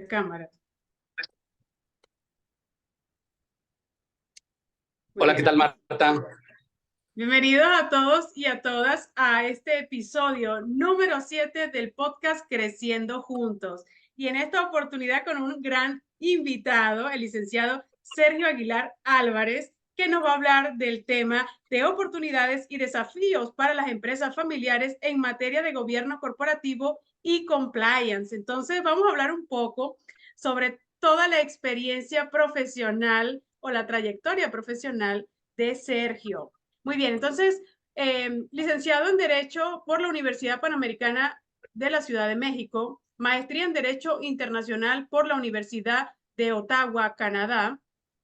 Cámara. Muy Hola, ¿qué bien. tal, Marta? Bienvenidos a todos y a todas a este episodio número 7 del podcast Creciendo Juntos. Y en esta oportunidad con un gran invitado, el licenciado Sergio Aguilar Álvarez, que nos va a hablar del tema de oportunidades y desafíos para las empresas familiares en materia de gobierno corporativo y compliance. Entonces, vamos a hablar un poco sobre toda la experiencia profesional o la trayectoria profesional de Sergio. Muy bien, entonces, licenciado en Derecho por la Universidad Panamericana de la Ciudad de México, maestría en Derecho Internacional por la Universidad de Ottawa, Canadá,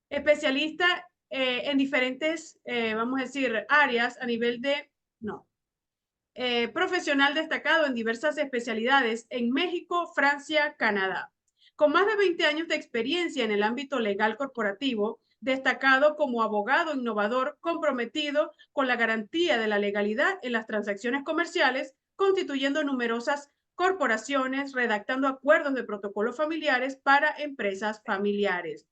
especialista en diferentes, vamos a decir, áreas a nivel de, no, profesional destacado en diversas especialidades en México, Francia, Canadá. Con más de 20 años de experiencia en el ámbito legal corporativo, destacado como abogado innovador comprometido con la garantía de la legalidad en las transacciones comerciales, constituyendo numerosas corporaciones, redactando acuerdos de protocolos familiares para empresas familiares.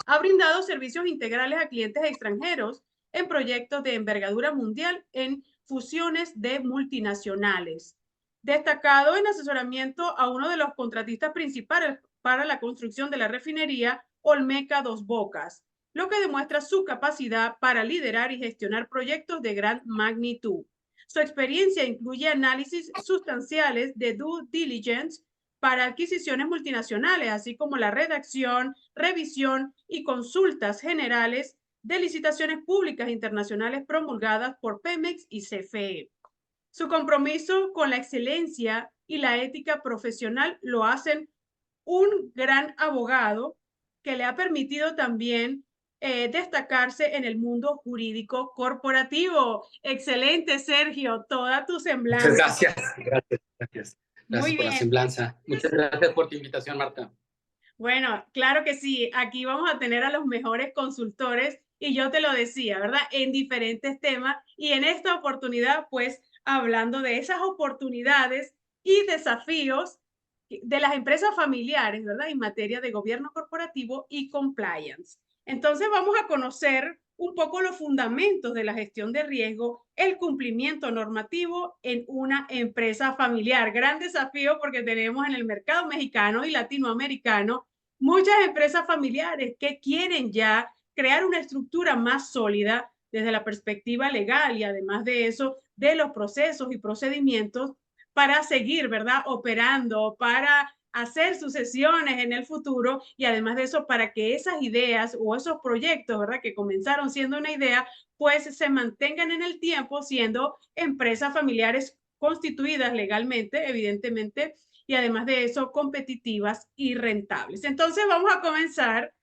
Ha brindado servicios integrales a clientes extranjeros en proyectos de envergadura mundial en fusiones de multinacionales. Destacado en asesoramiento a uno de los contratistas principales para la construcción de la refinería Olmeca Dos Bocas, lo que demuestra su capacidad para liderar y gestionar proyectos de gran magnitud. Su experiencia incluye análisis sustanciales de due diligence para adquisiciones multinacionales, así como la redacción, revisión y consultas generales de licitaciones públicas internacionales promulgadas por Pemex y CFE. Su compromiso con la excelencia y la ética profesional lo hacen un gran abogado que le ha permitido también destacarse en el mundo jurídico corporativo. Excelente, Sergio, toda tu Muchas semblanza. gracias. Gracias. Gracias Muy por la bien. semblanza. Muchas gracias por tu invitación, Marta. Bueno, claro que sí, aquí vamos a tener a los mejores consultores y yo te lo decía, ¿verdad? En diferentes temas y en esta oportunidad, pues, hablando de esas oportunidades y desafíos de las empresas familiares, ¿verdad? En materia de gobierno corporativo y compliance. Entonces, vamos a conocer un poco los fundamentos de la gestión de riesgo, el cumplimiento normativo en una empresa familiar. Gran desafío porque tenemos en el mercado mexicano y latinoamericano muchas empresas familiares que quieren ya crear una estructura más sólida desde la perspectiva legal y además de eso, de los procesos y procedimientos para seguir, ¿verdad? Operando, para hacer sucesiones en el futuro y además de eso, para que esas ideas o esos proyectos, ¿verdad? Que comenzaron siendo una idea, pues se mantengan en el tiempo siendo empresas familiares constituidas legalmente, evidentemente, y además de eso, competitivas y rentables. Entonces, vamos a comenzar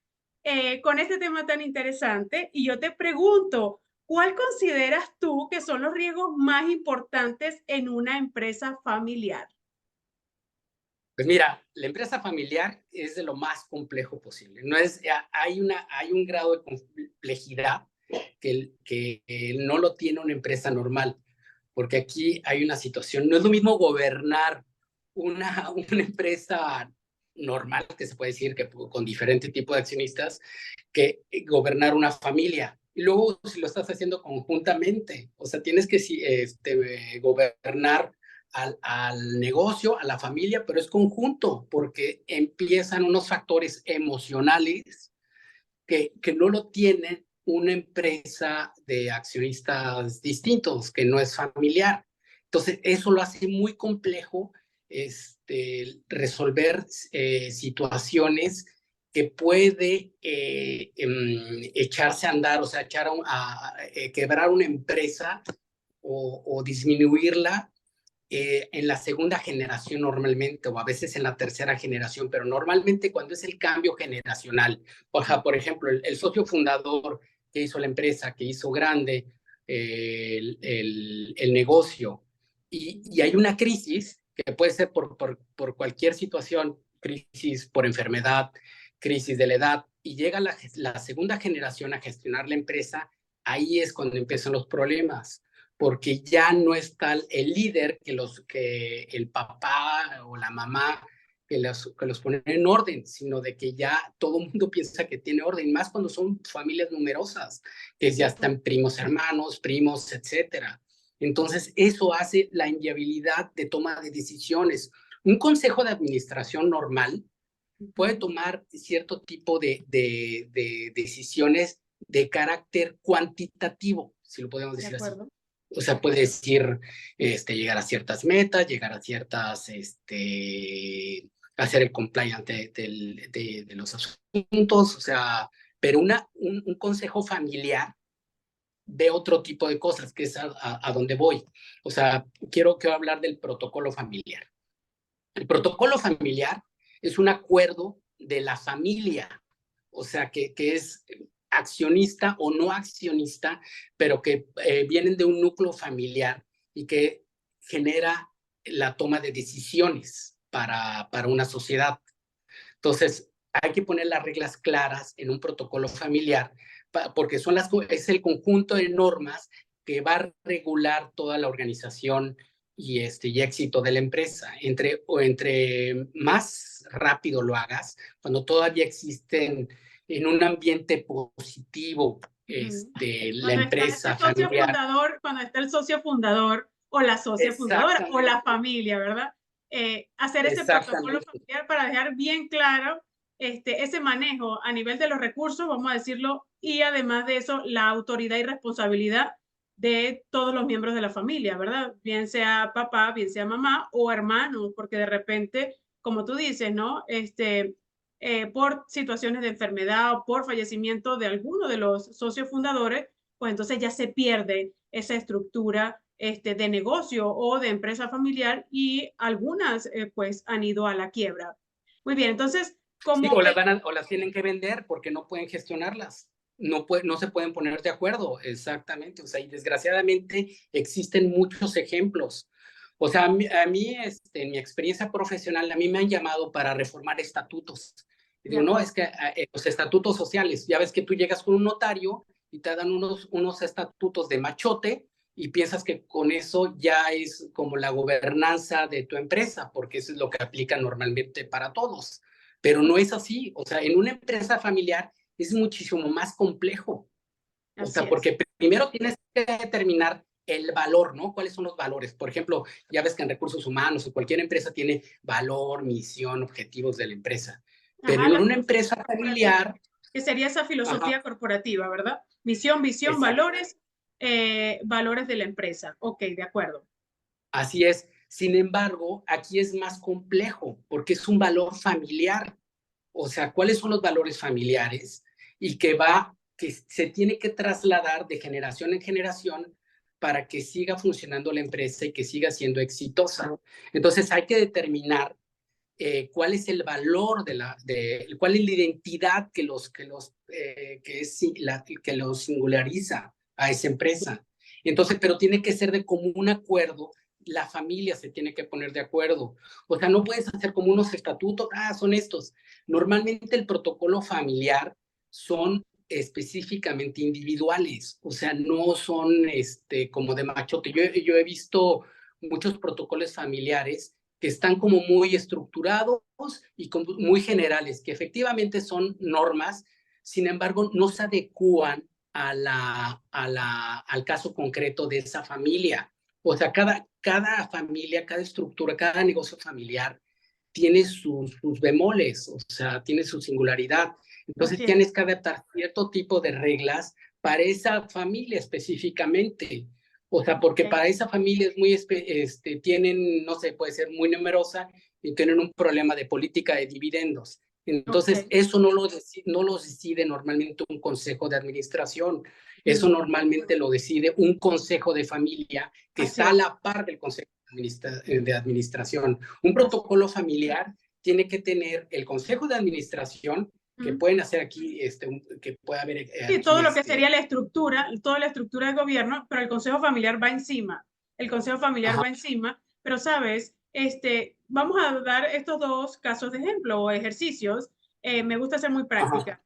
con este tema tan interesante y yo te pregunto, ¿cuál consideras tú que son los riesgos más importantes en una empresa familiar? Pues mira, la empresa familiar es de lo más complejo posible. No es, hay un grado de complejidad que no lo tiene una empresa normal, porque aquí hay una situación. No es lo mismo gobernar una empresa normal, que se puede decir que con diferente tipo de accionistas, que gobernar una familia. Y luego, si lo estás haciendo conjuntamente, o sea, tienes que gobernar al negocio, a la familia, pero es conjunto, porque empiezan unos factores emocionales que no lo tienen una empresa de accionistas distintos, que no es familiar. Entonces, eso lo hace muy complejo resolver situaciones que puede echarse a andar, o sea, quebrar una empresa o disminuirla en la segunda generación normalmente, o a veces en la tercera generación, pero normalmente cuando es el cambio generacional, por ejemplo, el socio fundador que hizo la empresa, que hizo grande el negocio, y hay una crisis que puede ser por cualquier situación, crisis por enfermedad, crisis de la edad, y llega la segunda generación a gestionar la empresa, ahí es cuando empiezan los problemas porque ya no está el líder que el papá o la mamá que los ponen en orden, sino de que ya todo el mundo piensa que tiene orden, más cuando son familias numerosas, que ya están primos, hermanos, primos, etcétera. Entonces, eso hace la inviabilidad de toma de decisiones. Un consejo de administración normal puede tomar cierto tipo de decisiones de carácter cuantitativo, si lo podemos decir así. O sea, puede decir, llegar a ciertas metas, llegar a ciertas, hacer el compliance de los asuntos, o sea, pero un consejo familiar ve otro tipo de cosas, que es a donde voy. O sea, quiero hablar del protocolo familiar. El protocolo familiar es un acuerdo de la familia, o sea, que es accionista o no accionista, pero que vienen de un núcleo familiar y que genera la toma de decisiones para una sociedad. Entonces, hay que poner las reglas claras en un protocolo familiar, porque es el conjunto de normas que va a regular toda la organización y éxito de la empresa. Entre más rápido lo hagas, cuando todavía existen en un ambiente positivo, la empresa familiar. Cuando está el socio fundador o la socia fundadora o la familia, ¿verdad? Hacer ese protocolo familiar para dejar bien claro ese manejo a nivel de los recursos, vamos a decirlo, y además de eso, la autoridad y responsabilidad de todos los miembros de la familia, ¿verdad? Bien sea papá, bien sea mamá o hermano, porque de repente, como tú dices, ¿no? Por situaciones de enfermedad o por fallecimiento de alguno de los socios fundadores, pues entonces ya se pierde esa estructura de negocio o de empresa familiar y algunas pues han ido a la quiebra. Muy bien, entonces, como... Sí, o las tienen que vender porque no pueden gestionarlas. No se pueden poner de acuerdo, exactamente. O sea, y desgraciadamente existen muchos ejemplos. O sea, a mí en mi experiencia profesional, a mí me han llamado para reformar estatutos. Y digo, no, es que los estatutos sociales, ya ves que tú llegas con un notario y te dan unos estatutos de machote y piensas que con eso ya es como la gobernanza de tu empresa, porque eso es lo que aplica normalmente para todos. Pero no es así. O sea, en una empresa familiar es muchísimo más complejo. O sea, porque primero tienes que determinar el valor, ¿no? ¿Cuáles son los valores? Por ejemplo, ya ves que en recursos humanos o cualquier empresa tiene valor, misión, objetivos de la empresa. Pero en una empresa familiar... Que sería esa filosofía corporativa, ¿verdad? Misión, visión, valores, valores de la empresa. Ok, de acuerdo. Así es. Sin embargo, aquí es más complejo porque es un valor familiar. O sea, ¿cuáles son los valores familiares? Y que se tiene que trasladar de generación en generación para que siga funcionando la empresa y que siga siendo exitosa. Entonces hay que determinar cuál es el valor cuál es la identidad que los singulariza a esa empresa. Entonces, pero tiene que ser de común acuerdo. La familia se tiene que poner de acuerdo. O sea, no puedes hacer como unos estatutos, son estos. Normalmente el protocolo familiar son específicamente individuales, o sea, no son como de machote. Yo he visto muchos protocolos familiares que están como muy estructurados y muy generales, que efectivamente son normas, sin embargo, no se adecúan al caso concreto de esa familia. O sea, cada familia, cada estructura, cada negocio familiar tiene sus bemoles, o sea, tiene su singularidad. Entonces tienes que adaptar cierto tipo de reglas para esa familia específicamente. O sea, porque para esa familia es muy, tienen, no sé, puede ser muy numerosa y tienen un problema de política de dividendos. Entonces, eso no lo decide normalmente un consejo de administración. Eso normalmente lo decide un consejo de familia que está a la par del consejo de administración. Un protocolo familiar tiene que tener el consejo de administración, que pueden hacer aquí, que puede haber... Sí, todo lo que sería la estructura, toda la estructura de gobierno, pero el consejo familiar va encima. El consejo familiar va encima, pero sabes, vamos a dar estos dos casos de ejemplo o ejercicios. Me gusta ser muy práctica.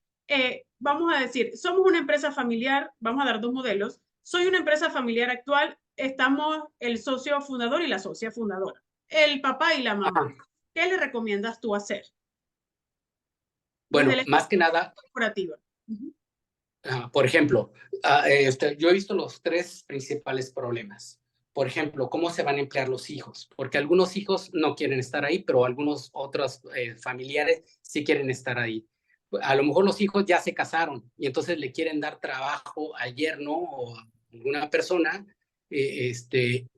Vamos a decir, somos una empresa familiar, vamos a dar dos modelos. Soy una empresa familiar actual, estamos el socio fundador y la socia fundadora, el papá y la mamá. ¿qué le recomiendas tú hacer desde Bueno, la más que estructura nada, corporativa? Ujú. por ejemplo, yo he visto los tres principales problemas. Por ejemplo, cómo se van a emplear los hijos, porque algunos hijos no quieren estar ahí, pero algunos otros familiares sí quieren estar ahí. A lo mejor los hijos ya se casaron y entonces le quieren dar trabajo al yerno o a alguna persona,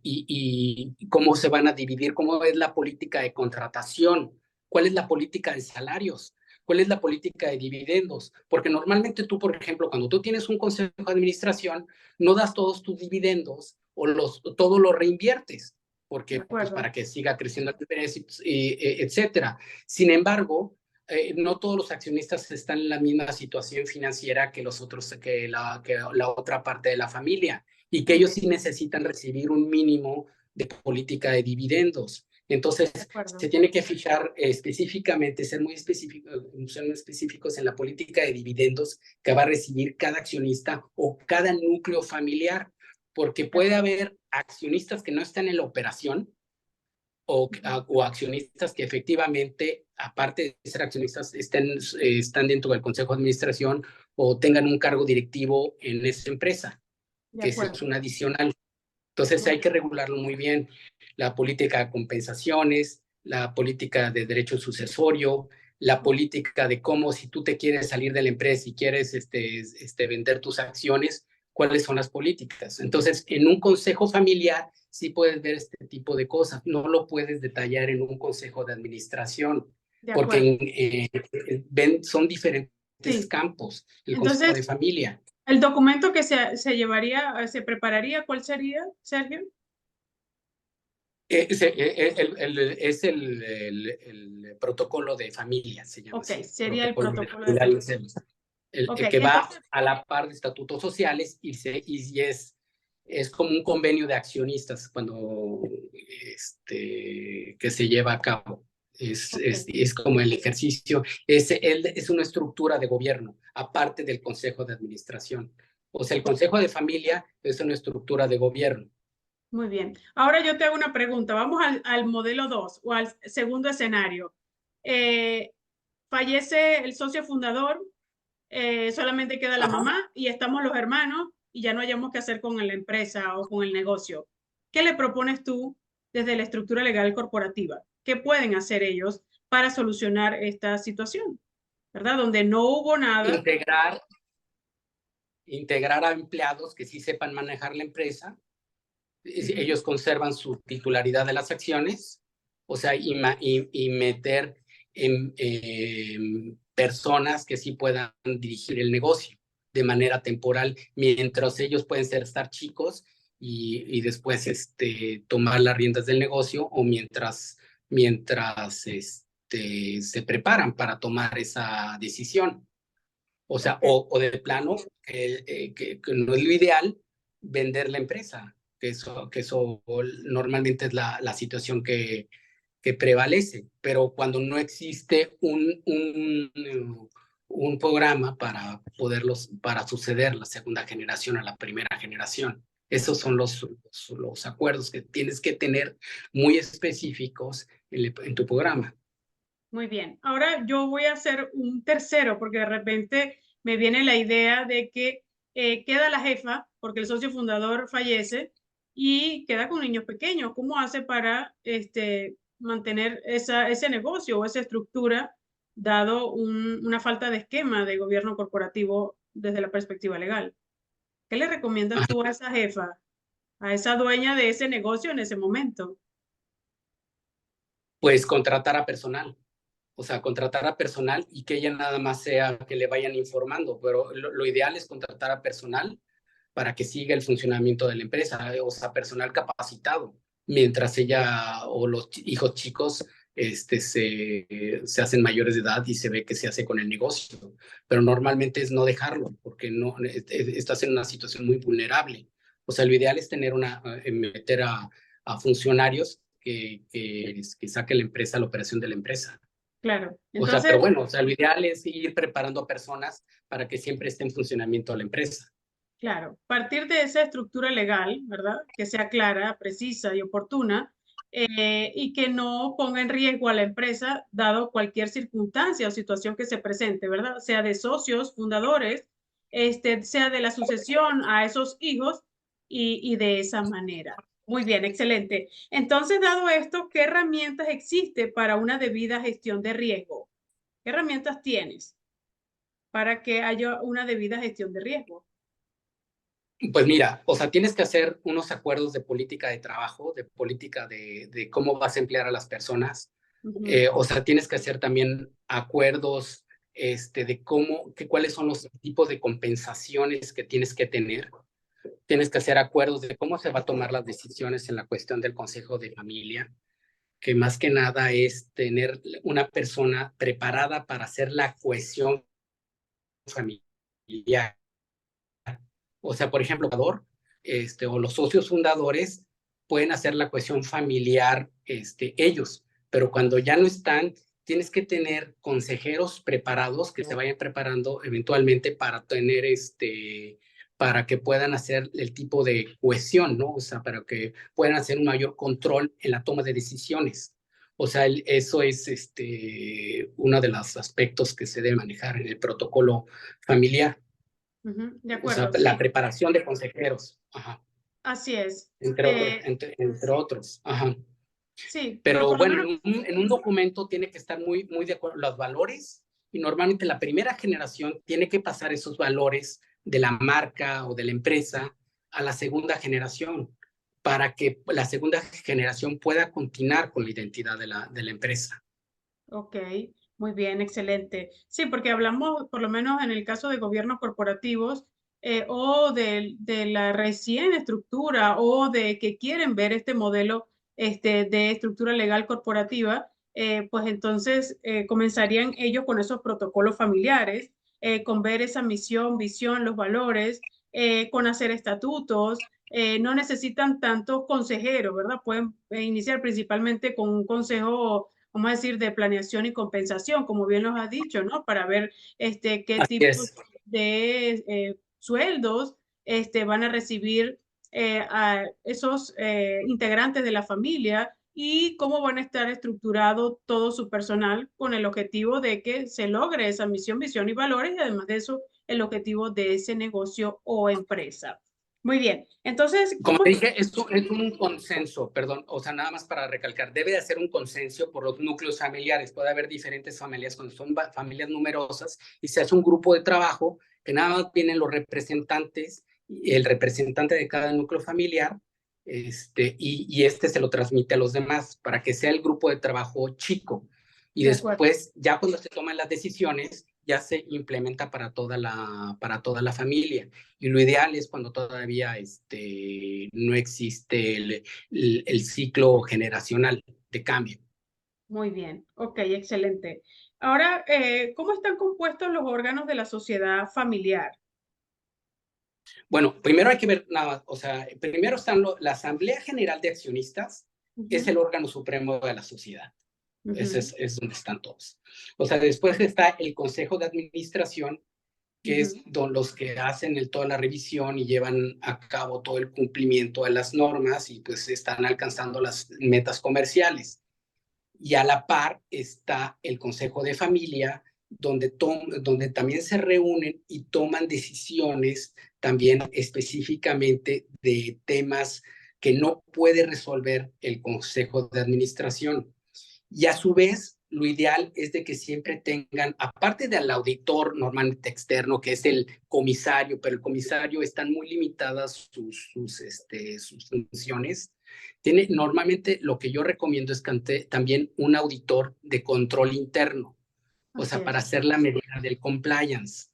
y cómo se van a dividir, cómo es la política de contratación, cuál es la política de salarios, cuál es la política de dividendos, porque normalmente tú, por ejemplo, cuando tú tienes un consejo de administración, no das todos tus dividendos o todo lo reinviertes, De porque pues acuerdo, para que siga creciendo el interés, etcétera. Sin embargo, no todos los accionistas están en la misma situación financiera que los otros, que la otra parte de la familia, y que muy ellos bien, sí necesitan recibir un mínimo de política de dividendos. Entonces, de acuerdo, se tiene que fijar específicamente, ser muy específicos en la política de dividendos que va a recibir cada accionista o cada núcleo familiar, porque de puede acuerdo. haber accionistas que no están en la operación o accionistas que efectivamente, aparte de ser accionistas, están dentro del consejo de administración o tengan un cargo directivo en esa empresa, De que ese es acuerdo. un adicional. Entonces Muy hay que bien, regularlo muy bien. La política de compensaciones, la política de derecho sucesorio, la política de cómo si tú te quieres salir de la empresa y quieres vender tus acciones, cuáles son las políticas. Entonces, en un consejo familiar sí puedes ver este tipo de cosas. No lo puedes detallar en un consejo de administración, de acuerdo. porque son diferentes Sí. campos. El consejo de Entonces, familia. el documento que se llevaría, se prepararía, ¿cuál sería, Sergio? Es el protocolo de familia, se llama Ok, así. sería el Protocolo de protocolo de familia familia. es Ok, el que va entonces, a la par de estatutos sociales es como un convenio de accionistas cuando que se lleva a cabo. ok, Es como el ejercicio, es una estructura de gobierno, aparte del Consejo de Administración. O sea, el ok, Consejo de Familia es una estructura de gobierno. muy bien. Ahora yo te hago una pregunta. Vamos al modelo 2 o al segundo escenario. Eh, Fallece el socio fundador, solamente queda la Ajá. mamá y estamos los hermanos y ya no hayamos qué hacer con la empresa o con el negocio. ¿Qué le propones tú desde la estructura legal corporativa? ¿Qué pueden hacer ellos para solucionar esta situación? ¿Verdad? Donde no hubo nada. Integrar a empleados que sí sepan manejar la empresa. Ujú. Ellos conservan su titularidad de las acciones, o sea, y meter en personas que sí puedan dirigir el negocio de manera temporal, mientras ellos pueden estar chicos y después tomar las riendas del negocio, o mientras se preparan para tomar esa decisión. O sea, Ok, o de plano, que no es lo ideal vender la empresa, que eso normalmente es la situación que prevalece, pero cuando no existe un programa para suceder la segunda generación a la primera generación. Esos son los acuerdos que tienes que tener muy específicos en tu programa. muy bien. Ahora yo voy a hacer un tercero porque de repente me viene la idea de que queda la jefa porque el socio fundador fallece y queda con niños pequeños. ¿Cómo hace para mantener ese negocio o esa estructura dado una falta de esquema de gobierno corporativo desde la perspectiva legal? ¿Qué le recomiendas tú a esa jefa, a esa dueña de ese negocio en ese momento? Pues contratar a personal. O sea, contratar a personal y que ella nada más sea que le vayan informando, pero lo ideal es contratar a personal para que siga el funcionamiento de la empresa, o sea, personal capacitado, mientras ella o los hijos chicos se hacen mayores de edad y se ve que se hace con el negocio. Pero normalmente es no dejarlo, porque no estás en una situación muy vulnerable. O sea, lo ideal es meter a funcionarios que saquen la empresa, la operación de la empresa. Claro. O sea, pero Entonces, bueno, o sea, lo ideal es ir preparando a personas para que siempre esté en funcionamiento la empresa. claro, partir de esa estructura legal, ¿verdad? Que sea clara, precisa y oportuna, y que no ponga en riesgo a la empresa dado cualquier circunstancia o situación que se presente, ¿verdad? Sea de socios, fundadores, sea de la sucesión a esos hijos y de esa manera. Muy bien, excelente. Entonces, dado esto, ¿qué herramientas existe para una debida gestión de riesgo? ¿Qué herramientas tienes para que haya una debida gestión de riesgo? Pues mira, o sea, tienes que hacer unos acuerdos de política de trabajo, de política de cómo vas a emplear a las personas. O sea, tienes que hacer también acuerdos de cuáles son los tipos de compensaciones que tienes que tener. Tienes que hacer acuerdos de cómo se va a tomar las decisiones en la cuestión del consejo de familia, que más que nada es tener una persona preparada para hacer la cohesión familiar. O sea, por ejemplo, o los socios fundadores pueden hacer la cohesión familiar ellos, pero cuando ya no están, tienes que tener consejeros preparados que se vayan preparando eventualmente para tener para que puedan hacer el tipo de cohesión, ¿no? O sea, para que puedan hacer un mayor control en la toma de decisiones. O sea, eso es uno de los aspectos que se debe manejar en el protocolo familiar. De O sea, acuerdo, la sí, preparación de consejeros, ajá, así es. entre otros, entre otros, ajá. Sí, pero Pero por lo bueno, menos, en un documento tiene que estar muy de acuerdo los valores y normalmente la primera generación tiene que pasar esos valores de la marca o de la empresa a la segunda generación para que la segunda generación pueda continuar con la identidad de la empresa. ok, muy bien, excelente. Sí, porque hablamos, por lo menos en el caso de gobiernos corporativos, o de la recién estructura o de que quieren ver este modelo de estructura legal corporativa, pues entonces comenzarían ellos con esos protocolos familiares, con ver esa misión, visión, los valores, con hacer estatutos. No necesitan tantos consejeros, ¿verdad? Pueden iniciar principalmente con un consejo, vamos a decir, de planeación y compensación, como bien nos has dicho, ¿no? Para ver qué Así tipos es. de sueldos van a recibir a esos integrantes de la familia y cómo van a estar estructurado todo su personal con el objetivo de que se logre esa misión, visión y valores y además de eso, el objetivo de ese negocio o empresa. Muy bien, entonces, Como ¿cómo? te dije, es un consenso, perdón, o sea, nada más para recalcar, debe de hacer un consenso por los núcleos familiares. Puede haber diferentes familias cuando son familias numerosas y se hace un grupo de trabajo que nada más vienen los representantes, el representante de cada núcleo familiar, y se lo transmite a los demás para que sea el grupo de trabajo chico. Y De acuerdo. después, ya cuando se toman las decisiones, ya se implementa para toda la familia. Y lo ideal es cuando todavía no existe el ciclo generacional de cambio. Muy bien, ok, excelente. Ahora, ¿cómo están compuestos los órganos de la sociedad familiar? Bueno, primero hay que ver nada, o sea, primero están la Asamblea General de Accionistas, es Ujú, el órgano supremo de la sociedad. Ese ujú, es donde están todos. O sea, después está el Consejo de Administración, que es ujú. los que hacen toda la revisión y llevan a cabo todo el cumplimiento de las normas y pues están alcanzando las metas comerciales. Y a la par está el Consejo de Familia, donde también se reúnen y toman decisiones también específicamente de temas que no puede resolver el Consejo de Administración. Y a su vez, lo ideal es de que siempre tengan, aparte del auditor normalmente externo, que es el comisario, pero el comisario están muy limitadas sus funciones. Tiene normalmente lo que yo recomiendo es que también un auditor de control interno, o Así sea, para es. hacer la medida del compliance.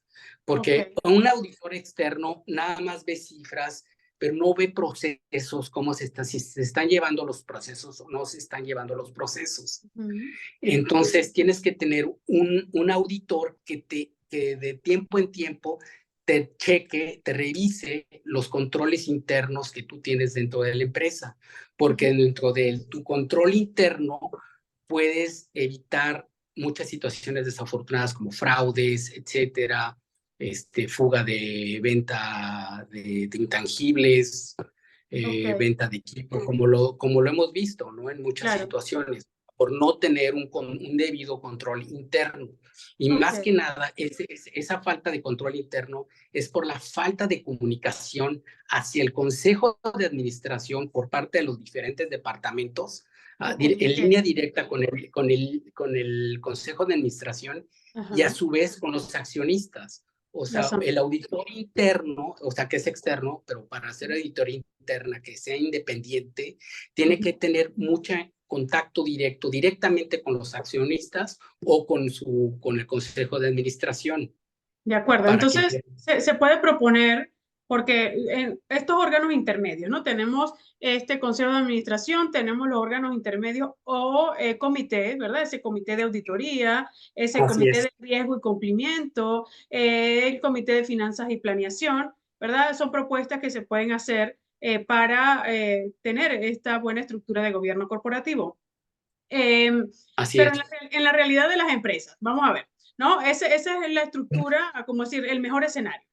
Ok, Porque un auditor externo nada más ve cifras, pero no ve procesos, si se están llevando los procesos o no se están llevando los procesos. ujú, Entonces, tienes que tener un auditor que de tiempo en tiempo te cheque, te revise los controles internos que tú tienes dentro de la empresa, porque ujú. dentro de tu control interno puedes evitar muchas situaciones desafortunadas como fraudes, etcétera, fuga de venta de intangibles, Ok, venta de equipo, como lo hemos visto, ¿no? En muchas claro, situaciones, por no tener un debido control interno. Y más ok, que nada, esa falta de control interno es por la falta de comunicación hacia el Consejo de Administración por parte de los diferentes departamentos, o en comité. línea directa con el Consejo de Administración y a Ajá, su vez con los accionistas. O la sea, el asamblea. auditor interno, o sea, que es externo, pero para hacer auditoría interna, que sea independiente, tiene Ujú. que tener mucho contacto directamente con los accionistas o con el Consejo de Administración De acuerdo, para que... entonces se puede proponer, porque en estos órganos intermedios, ¿no? Tenemos este consejo de administración, tenemos los órganos intermedios o comités, ¿verdad? Ese comité de auditoría, ese Así comité es, de riesgo y cumplimiento, el comité de finanzas y planeación, ¿verdad? Son propuestas que se pueden hacer para tener esta buena estructura de gobierno corporativo. Em, así pero es. en la realidad de las empresas, vamos a ver, ¿no? Esa es la estructura, como decir, el mejor escenario.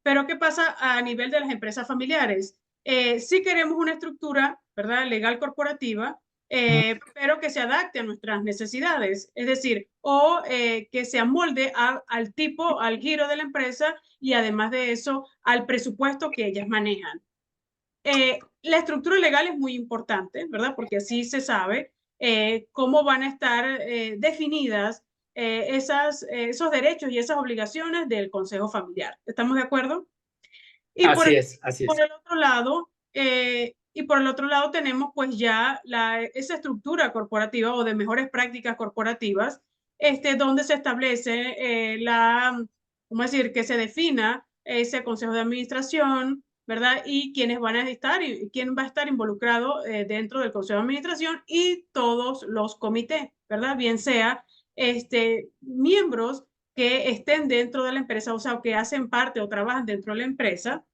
Pero ¿qué pasa a nivel de las empresas familiares? Sí queremos una estructura, ¿verdad? Legal corporativa, pero que se adapte a nuestras necesidades, es decir, o que se amolde al tipo, al giro de la empresa y además de eso, al presupuesto que ellas manejan. La estructura legal es muy importante, ¿verdad? Porque así se sabe cómo van a estar definidas esos derechos y esas obligaciones del Consejo Familiar. ¿Estamos de acuerdo? Y Así es, así por es. el otro lado, tenemos pues ya esa estructura corporativa o de mejores prácticas corporativas, donde se establece ¿cómo decir?, que se defina ese consejo de administración, ¿verdad? Y quiénes van a estar y quién va a estar involucrado dentro del consejo de administración y todos los comités, ¿verdad? Bien sea miembros que estén dentro de la empresa, o sea, que hacen parte o trabajan dentro de la empresa,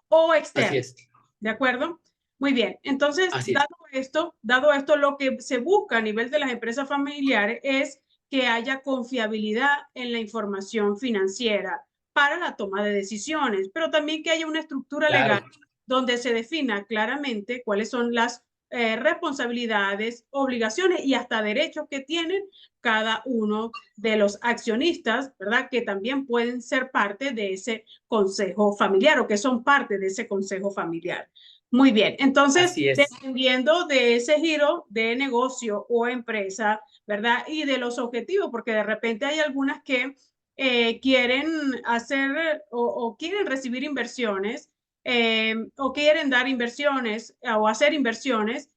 o Así externo. es, ¿De acuerdo? Muy bien. Entonces, así es. dado esto, lo que se busca a nivel de las empresas familiares es que haya confiabilidad en la información financiera para la toma de decisiones, pero también que haya una estructura legal Claro, donde se defina claramente cuáles son las responsabilidades, obligaciones y hasta derechos que tienen cada uno de los accionistas, ¿verdad? Que también pueden ser parte de ese consejo familiar o que son parte de ese consejo familiar. Muy bien, entonces, así es. dependiendo de ese giro de negocio o empresa, ¿verdad? Y de los objetivos, porque de repente hay algunas que quieren hacer o quieren recibir inversiones o quieren dar inversiones o hacer inversiones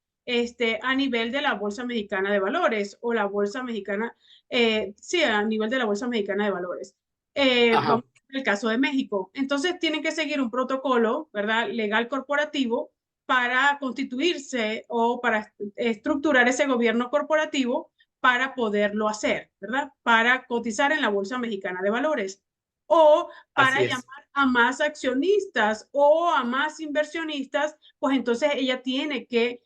a nivel de la Bolsa Mexicana de Valores o la Bolsa Mexicana, sí, a nivel de la Bolsa Mexicana de Valores. Vamos Ajá, el caso de México. Entonces tienen que seguir un protocolo, ¿verdad? Legal corporativo para constituirse o para estructurar ese gobierno corporativo para poderlo hacer, ¿verdad? Para cotizar en la Bolsa Mexicana de Valores o para así es. llamar a más accionistas o a más inversionistas, pues entonces ella tiene que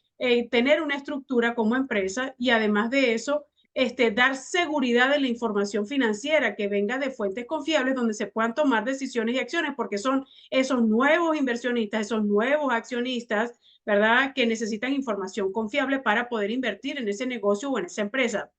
tener una estructura como empresa y además de eso, dar seguridad de la información financiera que venga de fuentes confiables donde se puedan tomar decisiones y acciones, porque son esos nuevos inversionistas, esos nuevos accionistas, ¿verdad? Que necesitan información confiable para poder invertir en ese negocio o en esa empresa.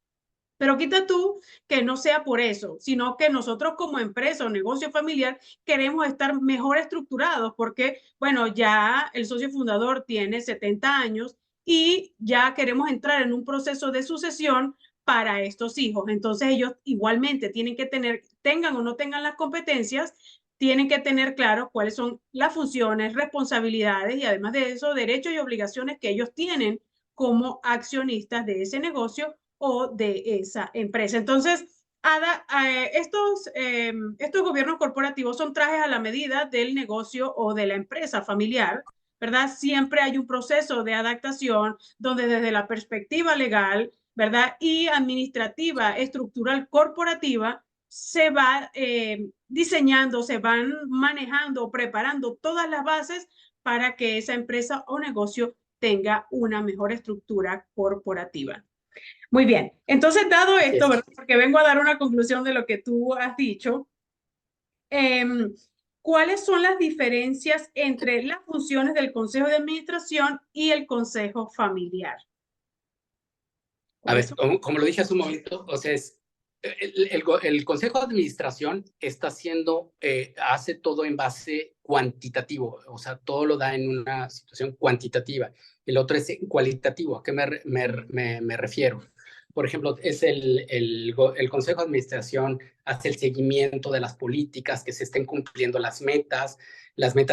Pero quita tú que no sea por eso, sino que nosotros como empresa o negocio familiar queremos estar mejor estructurados porque, bueno, ya el socio fundador tiene 70 años y ya queremos entrar en un proceso de sucesión para estos hijos. Entonces ellos igualmente tienen que tener, tengan o no tengan las competencias, tienen que tener claro cuáles son las funciones, responsabilidades y además de eso, derechos y obligaciones que ellos tienen como accionistas de ese negocio o de esa empresa. Entonces, estos gobiernos corporativos son trajes a la medida del negocio o de la empresa familiar, ¿verdad? Siempre hay un proceso de adaptación donde desde la perspectiva legal, ¿verdad? Y administrativa, estructural, corporativa, se va diseñando, se van manejando, preparando todas las bases para que esa empresa o negocio tenga una mejor estructura corporativa. Muy bien. Entonces, dado Así esto, es. ¿verdad? Porque vengo a dar una conclusión de lo que tú has dicho. Eh, ¿cuáles son las diferencias entre las funciones del consejo de administración y el consejo familiar? A ¿Cuáles ver, son? como lo dije hace un momento, o sea, el Consejo de Administración está haciendo, hace todo en base cuantitativo, o sea, todo lo da en una situación cuantitativa. El otro es cualitativo. ¿A qué me refiero? Por ejemplo, es el Consejo de Administración hace el seguimiento de las políticas, que se estén cumpliendo las metas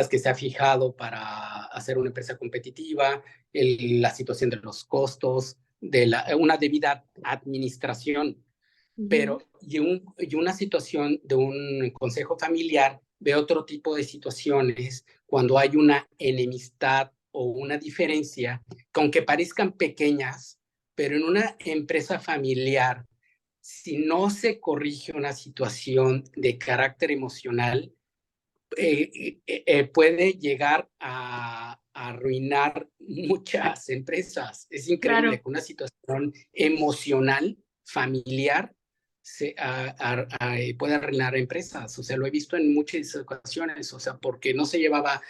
que se ha fijado para hacer una empresa competitiva, la situación de los costos, de una debida administración. Ujú. Pero y una situación de un consejo familiar ve otro tipo de situaciones cuando hay una enemistad o una diferencia, que aunque parezcan pequeñas, pero en una empresa familiar, si no se corrige una situación de carácter emocional, puede llegar a arruinar muchas empresas. Es increíble Claro, que una situación emocional, familiar, puede arruinar empresas. O sea, lo he visto en muchas ocasiones, o sea, porque no se llevaba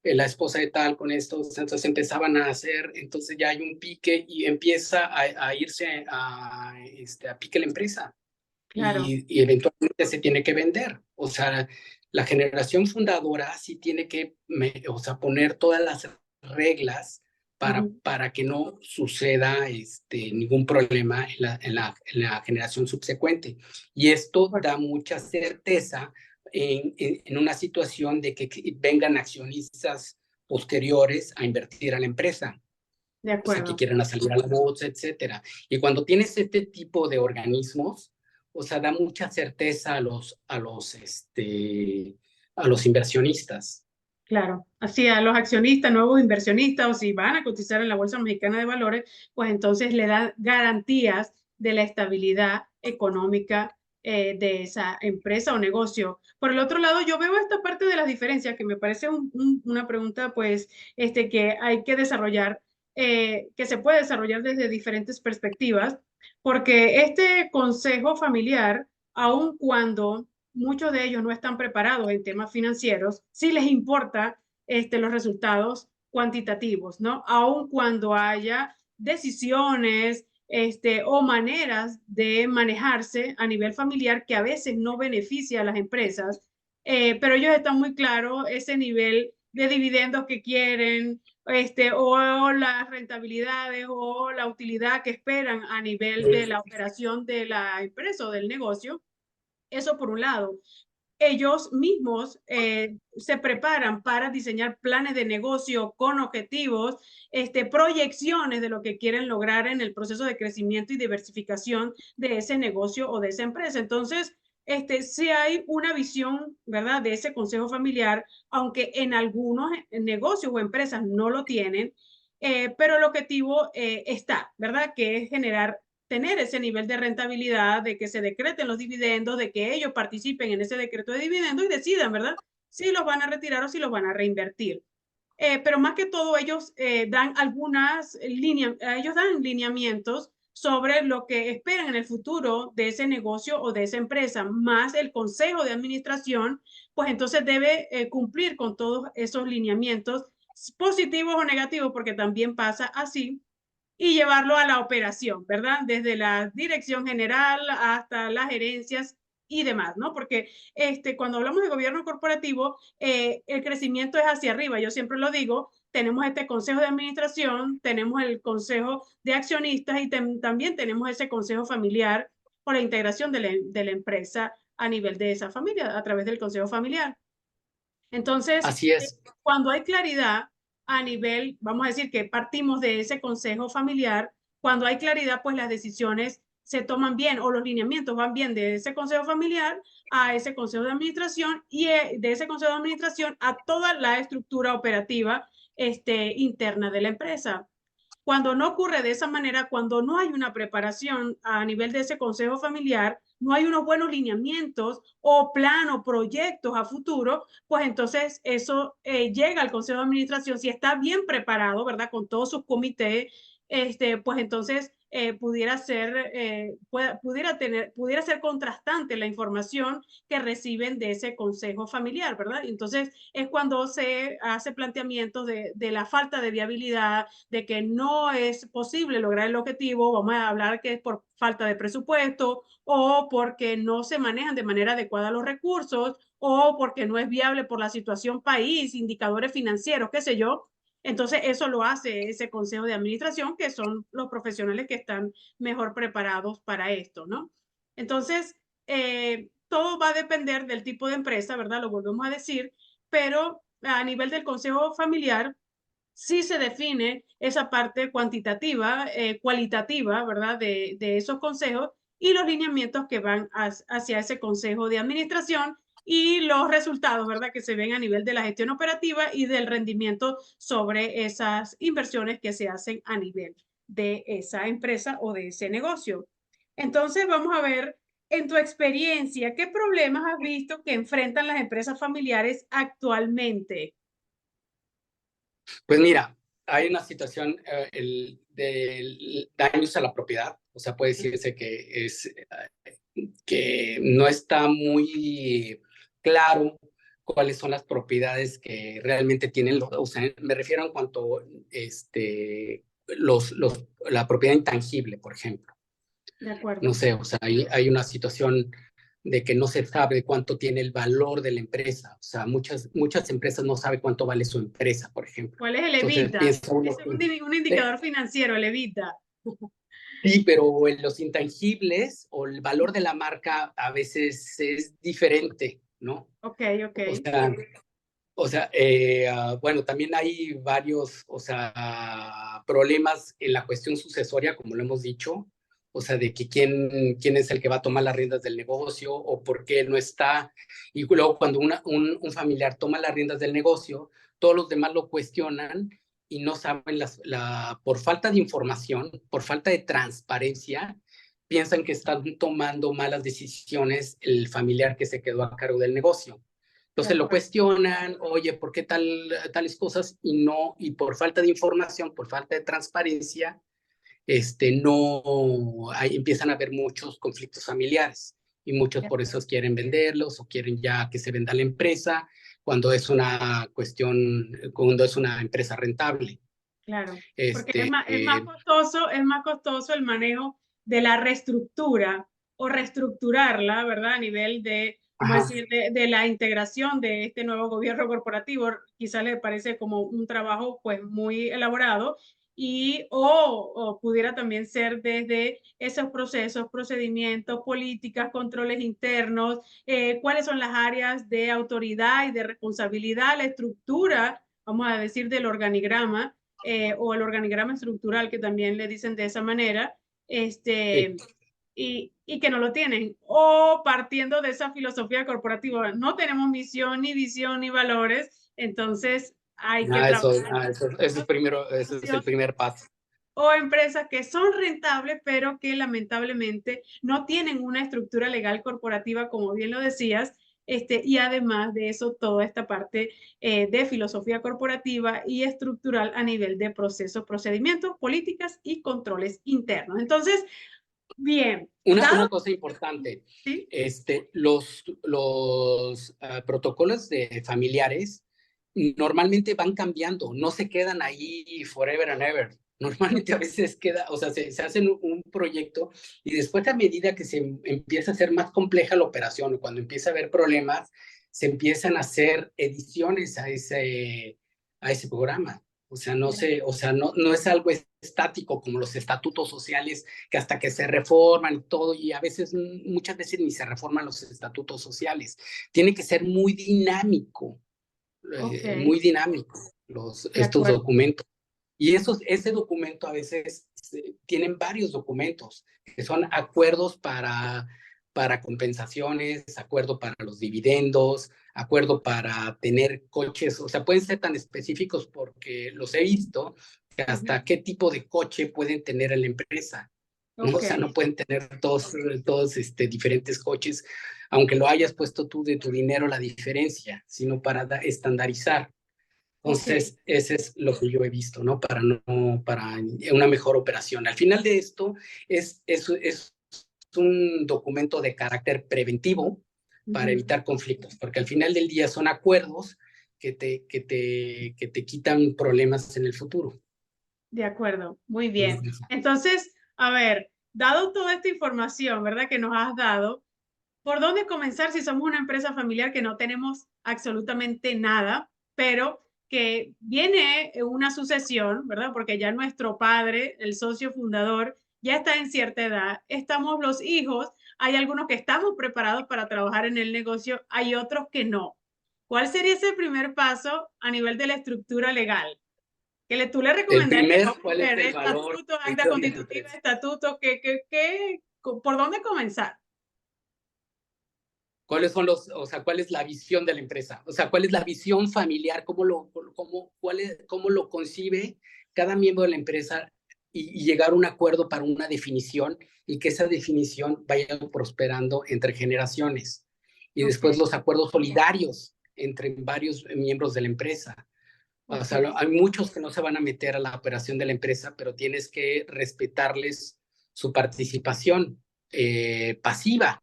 la esposa de tal con estos, entonces empezaban a hacer, entonces ya hay un pique y empieza a irse a pique la empresa claro. y eventualmente se tiene que vender. O sea, la generación fundadora sí tiene que, o sea, poner todas las reglas Ujú. para que no suceda ningún problema en la generación subsecuente. Y esto Bueno, da mucha certeza en una situación de que vengan accionistas posteriores a invertir a la empresa, de o sea, que acuerdo. quieran salir a la bolsa, etcétera. Y cuando tienes este tipo de organismos, o sea, da mucha certeza a los inversionistas. Claro, así a los accionistas, nuevos inversionistas o si van a cotizar en la Bolsa Mexicana de Valores, pues entonces le da garantías de la estabilidad económica de esa empresa o negocio. Por el otro lado, yo veo esta parte de las diferencias que me parece una pregunta pues que hay que desarrollar, que se puede desarrollar desde diferentes perspectivas, porque este consejo familiar, aun cuando muchos de ellos no están preparados en temas financieros, sí les importa los resultados cuantitativos, ¿no? Aun cuando haya decisiones o maneras de manejarse a nivel familiar que a veces no beneficia a las empresas, pero ellos están muy claros ese nivel de dividendos que quieren, o las rentabilidades o la utilidad que esperan a nivel de la operación de la empresa o del negocio. Eso por un lado. Ellos mismos se preparan para diseñar planes de negocio con objetivos, proyecciones de lo que quieren lograr en el proceso de crecimiento y diversificación de ese negocio o de esa empresa. Entonces, si hay una visión, ¿verdad?, de ese consejo familiar, aunque en algunos negocios o empresas no lo tienen, pero el objetivo está, ¿verdad?, que es tener ese nivel de rentabilidad, de que se decreten los dividendos, de que ellos participen en ese decreto de dividendos y decidan, ¿verdad? Si los van a retirar o si los van a reinvertir. Pero más que todo, ellos dan algunas líneas, ellos dan lineamientos sobre lo que esperan en el futuro de ese negocio o de esa empresa, más el consejo de administración, pues entonces debe cumplir con todos esos lineamientos, positivos o negativos, porque también pasa así, y llevarlo a la operación, ¿verdad? Desde la dirección general hasta las gerencias y demás, ¿no? Porque cuando hablamos de gobierno corporativo, el crecimiento es hacia arriba, yo siempre lo digo, tenemos este consejo de administración, tenemos el consejo de accionistas y también tenemos ese consejo familiar por la integración de la empresa a nivel de esa familia, a través del consejo familiar. Entonces, Así es. cuando hay claridad a nivel, vamos a decir que partimos de ese consejo familiar, cuando hay claridad, pues las decisiones se toman bien o los lineamientos van bien de ese consejo familiar a ese consejo de administración y de ese consejo de administración a toda la estructura operativa interna de la empresa. Cuando no ocurre de esa manera, cuando no hay una preparación a nivel de ese consejo familiar, no hay unos buenos lineamientos o plan o proyectos a futuro, pues entonces eso llega al consejo de administración, si está bien preparado, ¿verdad? Con todos sus comités, pues entonces pudiera ser contrastante la información que reciben de ese consejo familiar, ¿verdad? Entonces es cuando se hace planteamientos de la falta de viabilidad, de que no es posible lograr el objetivo, vamos a hablar que es por falta de presupuesto o porque no se manejan de manera adecuada los recursos o porque no es viable por la situación país, indicadores financieros, qué sé yo. Entonces, eso lo hace ese consejo de administración, que son los profesionales que están mejor preparados para esto, ¿no? Entonces, todo va a depender del tipo de empresa, ¿verdad? Lo volvemos a decir, pero a nivel del consejo familiar, sí se define esa parte cuantitativa, cualitativa, ¿verdad? De esos consejos y los lineamientos que van hacia ese consejo de administración y los resultados, ¿verdad? Que se ven a nivel de la gestión operativa y del rendimiento sobre esas inversiones que se hacen a nivel de esa empresa o de ese negocio. Entonces, vamos a ver, en tu experiencia, ¿qué problemas has visto que enfrentan las empresas familiares actualmente? Pues mira, hay una situación del daños a la propiedad, o sea, puede decirse que no está muy claro cuáles son las propiedades que realmente tienen, o sea, me refiero en cuanto la propiedad intangible, por ejemplo. De No acuerdo. sé, o sea, hay una situación de que no se sabe cuánto tiene el valor de la empresa. O sea, muchas empresas no saben cuánto vale su empresa, por ejemplo. ¿Cuál es el Entonces EBITDA? piensa uno Ese es que un indicador financiero, el EBITDA. sí, pero en los intangibles o el valor de la marca a veces es diferente, ¿no? Ok, ok. O sea, bueno, también hay varios, o sea, problemas en la cuestión sucesoria, como lo hemos dicho, o sea, de que quién es el que va a tomar las riendas del negocio o por qué no está. Y luego cuando un familiar toma las riendas del negocio, todos los demás lo cuestionan y no saben, por falta de información, por falta de transparencia, piensan que están tomando malas decisiones el familiar que se quedó a cargo del negocio. De Entonces lo acuerdo. cuestionan, oye, ¿por qué tales cosas? Y por falta de información, por falta de transparencia, no, empiezan a haber muchos conflictos familiares y muchos De por acuerdo. eso quieren venderlos o quieren ya que se venda la empresa cuando es una cuestión, cuando es una empresa rentable. Claro. Porque Este, es más costoso el manejo de la reestructura o reestructurarla, ¿verdad? A nivel de, vamos a ajá, decir, de la integración de este nuevo gobierno corporativo. Quizás le parece como un trabajo pues muy elaborado y o pudiera también ser desde esos procesos, procedimientos, políticas, controles internos, cuáles son las áreas de autoridad y de responsabilidad, la estructura, vamos a decir, del organigrama o el organigrama estructural, que también le dicen de esa manera, sí. y que no lo tienen. O partiendo de esa filosofía corporativa, no tenemos misión, ni visión, ni valores, entonces hay que trabajar. Eso es el primer paso. O empresas que son rentables, pero que lamentablemente no tienen una estructura legal corporativa, como bien lo decías, y además de eso, toda esta parte de filosofía corporativa y estructural a nivel de procesos, procedimientos, políticas y controles internos. Entonces, bien, Una dado, cosa importante, ¿sí? los protocolos de familiares normalmente van cambiando, no se quedan ahí forever and ever. Normalmente a veces queda, o sea, se hacen un proyecto y después a medida que se empieza a hacer más compleja la operación, cuando empieza a haber problemas, se empiezan a hacer ediciones a ese programa. O sea, no es algo estático como los estatutos sociales que hasta que se reforman y todo, y a veces, muchas veces ni se reforman los estatutos sociales. Tiene que ser Ok, muy dinámico de estos acuerdo. documentos. Y ese documento a veces tienen varios documentos, que son acuerdos para compensaciones, acuerdo para los dividendos, acuerdo para tener coches, o sea, pueden ser tan específicos porque los he visto, que Ujú. hasta qué tipo de coche pueden tener en la empresa, ¿no? O Ok, sea, no pueden tener todos diferentes coches, aunque lo hayas puesto tú de tu dinero la diferencia, sino para estandarizar. Ok. Entonces, ese es lo que yo he visto, ¿no? Para una mejor operación. Al final de esto, es un documento de carácter preventivo para Ujú. evitar conflictos, porque al final del día son acuerdos que te quitan problemas en el futuro. De acuerdo, muy bien. Entonces, a ver, dado toda esta información, ¿verdad? Que nos has dado, ¿por dónde comenzar si somos una empresa familiar que no tenemos absolutamente nada, pero que viene una sucesión, ¿verdad? Porque ya nuestro padre, el socio fundador, ya está en cierta edad, estamos los hijos, hay algunos que estamos preparados para trabajar en el negocio, hay otros que no. ¿Cuál sería ese primer paso a nivel de la estructura legal? Tú le El recomendarías, primero, vamos a ¿cuál es ver, el valor estatutos, acta de la constitutiva, empresa? estatutos, por dónde comenzar? ¿Cuáles son o sea, cuál es la visión de la empresa? O sea, ¿cuál es la visión familiar? ¿Cómo lo concibe cada miembro de la empresa y llegar a un acuerdo para una definición y que esa definición vaya prosperando entre generaciones? Y Ok, después los acuerdos solidarios entre varios miembros de la empresa. O ok, sea, hay muchos que no se van a meter a la operación de la empresa, pero tienes que respetarles su participación pasiva.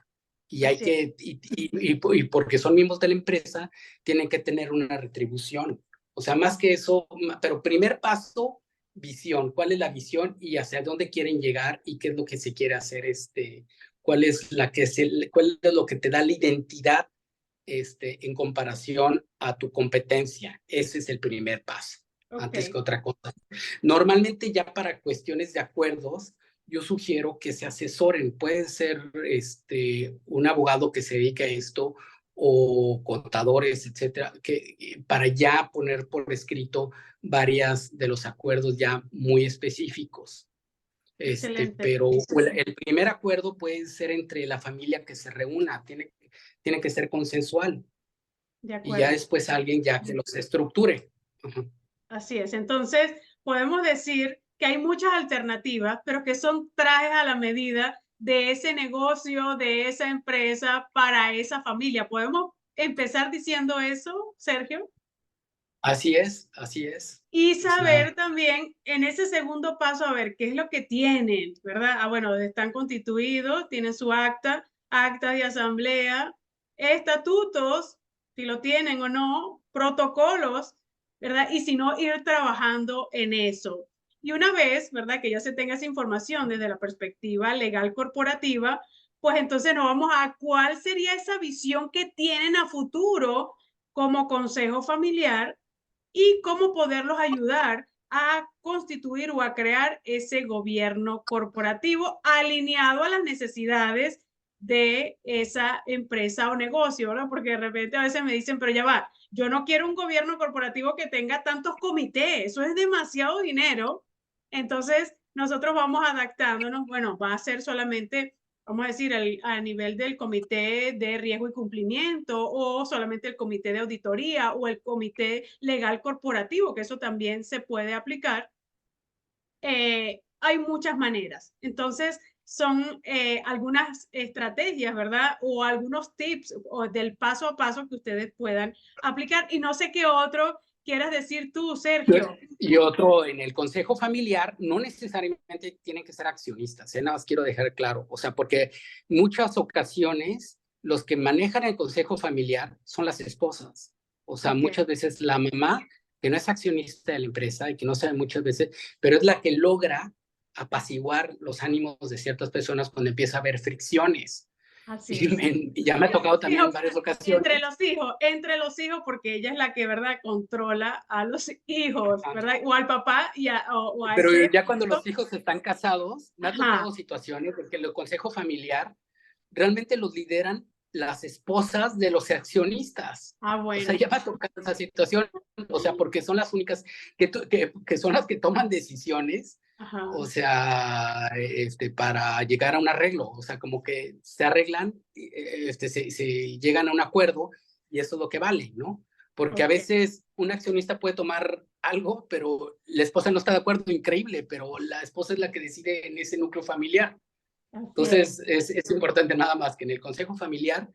Y hay así es. que, y porque son miembros de la empresa, tienen que tener una retribución. O sea, más que eso, pero primer paso, visión. ¿Cuál es la visión y hacia dónde quieren llegar y qué es lo que se quiere hacer? ¿Cuál es lo que te da la identidad en comparación a tu competencia? Ese es el primer paso, Ok, antes que otra cosa. Normalmente ya para cuestiones de acuerdos, yo sugiero que se asesoren. Puede ser un abogado que se dedique a esto o contadores, etcétera, para ya poner por escrito varias de los acuerdos ya muy específicos. excelente. Pero el primer acuerdo puede ser entre la familia que se reúna, tiene que ser consensual De y ya acuerdo. después alguien ya que los estructure. Ujú. Así es. Entonces, podemos decir que hay muchas alternativas, pero que son trajes a la medida de ese negocio, de esa empresa, para esa familia. ¿Podemos empezar diciendo eso, Sergio? Así es. Y O sea, saber también en ese segundo paso, a ver, qué es lo que tienen, ¿verdad? Ah, bueno, están constituidos, tienen su acta de asamblea, estatutos, si lo tienen o no, protocolos, ¿verdad? Y si no, ir trabajando en eso. Y una vez, ¿verdad? Que ya se tenga esa información desde la perspectiva legal corporativa, pues entonces nos vamos a cuál sería esa visión que tienen a futuro como consejo familiar y cómo poderlos ayudar a constituir o a crear ese gobierno corporativo alineado a las necesidades de esa empresa o negocio, ¿verdad? Porque de repente a veces me dicen, pero ya va, yo no quiero un gobierno corporativo que tenga tantos comités, eso es demasiado dinero. Entonces, nosotros vamos adaptándonos, bueno, va a ser solamente, vamos a decir, a nivel del comité de riesgo y cumplimiento o solamente el comité de auditoría o el comité legal corporativo, que eso también se puede aplicar. Hay muchas maneras. Entonces, son algunas estrategias, ¿verdad? O algunos tips o del paso a paso que ustedes puedan aplicar. Y no sé qué otro quieras decir tú, Sergio. y otro, en el consejo familiar, no necesariamente tienen que ser accionistas, ¿eh? Nada más quiero dejar claro. O sea, porque muchas ocasiones los que manejan el consejo familiar son las esposas. O sea, Ok, muchas veces la mamá, que no es accionista de la empresa y que no sabe muchas veces, pero es la que logra apaciguar los ánimos de ciertas personas cuando empieza a haber fricciones. así Y, es. y ya me ha tocado también en Hijos, varias ocasiones. entre los hijos, porque ella es la que, ¿verdad?, controla a los hijos, ¿verdad? O al papá o a Pero ese ya cuando punto. los hijos están casados, me ha Ajá. tocado situaciones de que el consejo familiar realmente los lideran las esposas de los accionistas. Ah, O sea, bueno. ya va a tocar esa situación, o sea, porque son las únicas que son las que toman decisiones, Ajá. o sea, para llegar a un arreglo, o sea, como que se arreglan, se llegan a un acuerdo y eso es lo que vale, ¿no? Porque a Ok. veces un accionista puede tomar algo, pero la esposa no está de acuerdo, increíble, pero la esposa es la que decide en ese núcleo familiar. Así es. Entonces, es importante nada más que en el consejo familiar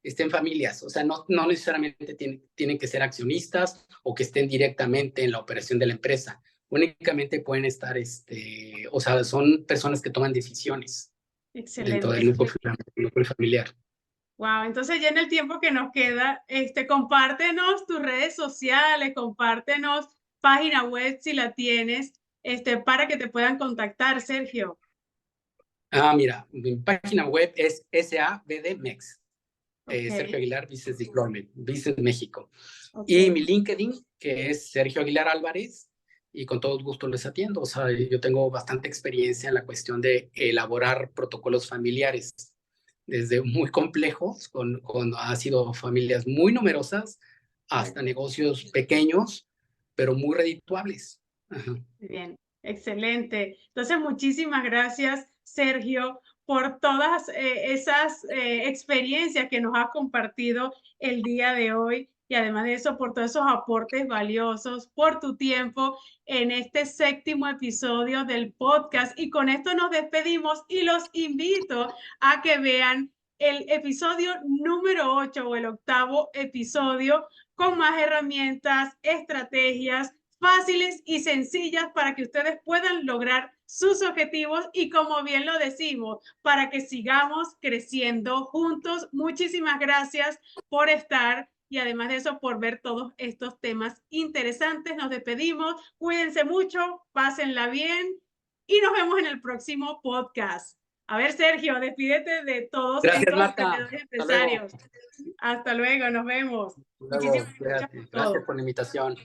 estén familias, o sea, no necesariamente tienen que ser accionistas o que estén directamente en la operación de la empresa. Únicamente pueden estar, o sea, son personas que toman decisiones dentro del Excelente. núcleo familiar. Wow, entonces ya en el tiempo que nos queda, compártenos tus redes sociales, compártenos página web si la tienes, para que te puedan contactar, Sergio. Mira, mi página web es SABDMEX, Sergio Ok, Aguilar Business Deployment, Business México. Y ok, mi LinkedIn, que es Sergio Aguilar Álvarez, y con todo gusto les atiendo. O sea, yo tengo bastante experiencia en la cuestión de elaborar protocolos familiares, desde muy complejos, ha sido familias muy numerosas, hasta negocios pequeños, pero muy redituables. Ajá. bien, excelente. Entonces, muchísimas gracias, Sergio, por todas esas experiencias que nos has compartido el día de hoy y además de eso, por todos esos aportes valiosos, por tu tiempo en este séptimo episodio del podcast. Y con esto nos despedimos y los invito a que vean el episodio número 8 o el octavo episodio con más herramientas, estrategias fáciles y sencillas para que ustedes puedan lograr sus objetivos y, como bien lo decimos, para que sigamos creciendo juntos. Muchísimas gracias por estar y además de eso por ver todos estos temas interesantes. Nos despedimos, cuídense mucho, pásenla bien y nos vemos en el próximo podcast. A ver, Sergio, despídete de todos Gracias, estos Marta. emprendedores Hasta luego. empresarios. Hasta luego, nos vemos. Hasta luego. Muchísimas gracias por Gracias todo. por la invitación.